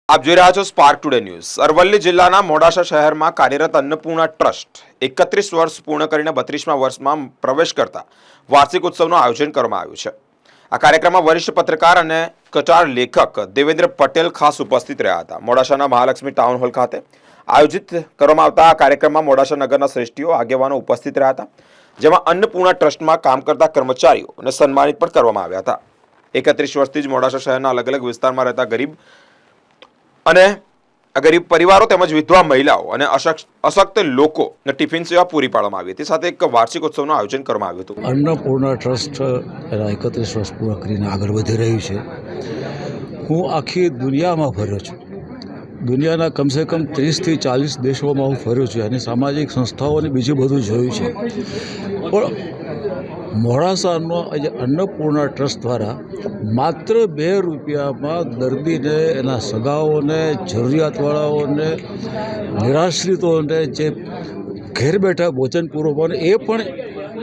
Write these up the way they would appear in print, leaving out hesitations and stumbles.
આપ જોઈ રહ્યા છો સ્પાર્ક ટુડે ન્યૂઝ। અરવલ્લી જિલ્લાના મોડાસા શહેરમાં કાર્યરત અન્નપૂર્ણા ટ્રસ્ટ 31 વર્ષ પૂર્ણ કરીને 32મા વર્ષમાં પ્રવેશ કરતા વાર્ષિક ઉત્સવનું આયોજન કરવામાં આવ્યું છે। આ કાર્યક્રમમાં વરિષ્ઠ પત્રકાર અને કટાર લેખક દેવેન્દ્ર પટેલ ખાસ ઉપસ્થિત રહ્યા હતા। મોડાસાના મહાલક્ષ્મી ટાઉન હોલ ખાતે આયોજિત કરવામાં આવતા આ કાર્યક્રમમાં મોડાસા નગરના શ્રેષ્ઠીઓ આગેવાનો ઉપસ્થિત રહ્યા હતા, જેમાં અન્નપૂર્ણા ટ્રસ્ટમાં કામ કરતા કર્મચારીઓને સન્માનિત પણ કરવામાં આવ્યા હતા। 31 વર્ષથી જ મોડાસા શહેરના અલગ અલગ વિસ્તારમાં રહેતા ગરીબ પરિવારો તેમજ વિધવા મહિલાઓ અને અશક્ત લોકોને ટિફિન સેવા પૂરી પાડવામાં આવી હતી। સાથે એક વાર્ષિક ઉત્સવનું આયોજન કરવામાં આવ્યું હતું। અન્નપૂર્ણા ટ્રસ્ટ એના 31 વર્ષ પૂરા કરીને આગળ વધી રહ્યું છે। હું આખી દુનિયામાં ફર્યો છું, દુનિયાના કમસે કમ 30થી 40 દેશોમાં હું ફર્યો છું અને સામાજિક સંસ્થાઓને બીજું બધું જોયું છે, પણ મોડાસાનો આજે અન્નપૂર્ણા ટ્રસ્ટ દ્વારા માત્ર 2 રૂપિયામાં દર્દીને, એના સગાઓને, જરૂરિયાતવાળાઓને, નિરાશ્રિતોને જે ઘેર બેઠા ભોજન પૂરું પાડે, એ પણ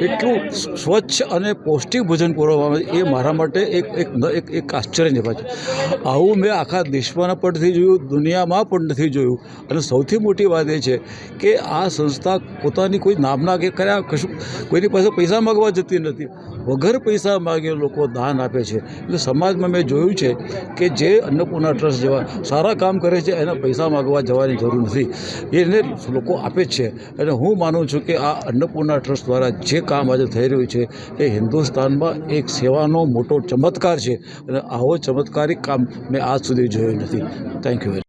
એટલું સ્વચ્છ અને પૌષ્ટિક ભોજન પૂરું પાડે, એ મારા માટે એક આશ્ચર્યની વાત છે। આવું મેં આખા દેશમાં પણ નથી જોયું, દુનિયામાં પણ નથી જોયું। અને સૌથી મોટી વાત એ છે કે આ સંસ્થા પોતાની કોઈ નામના કે કર્યા કશું કોઈની પાસે પૈસા માગવા જતી નથી, વગર પૈસા માગે લોકો દાન આપે છે। એટલે સમાજમાં મેં જોયું છે કે જે અન્નપૂર્ણા ટ્રસ્ટ જેવા સારા કામ કરે છે એને પૈસા માગવા જવાની જરૂર નથી, એને લોકો આપે જ છે। અને હું માનું છું કે આ અન્નપૂર્ણા ટ્રસ્ટ દ્વારા જે કામ આજે થઈ રહ્યું છે એ હિન્દુસ્તાનમાં એક સેવાનો મોટો ચમત્કાર છે, અને આવો ચમત્કારિક કામ મેં આજ સુધી જોયો નથી। Thank you very much.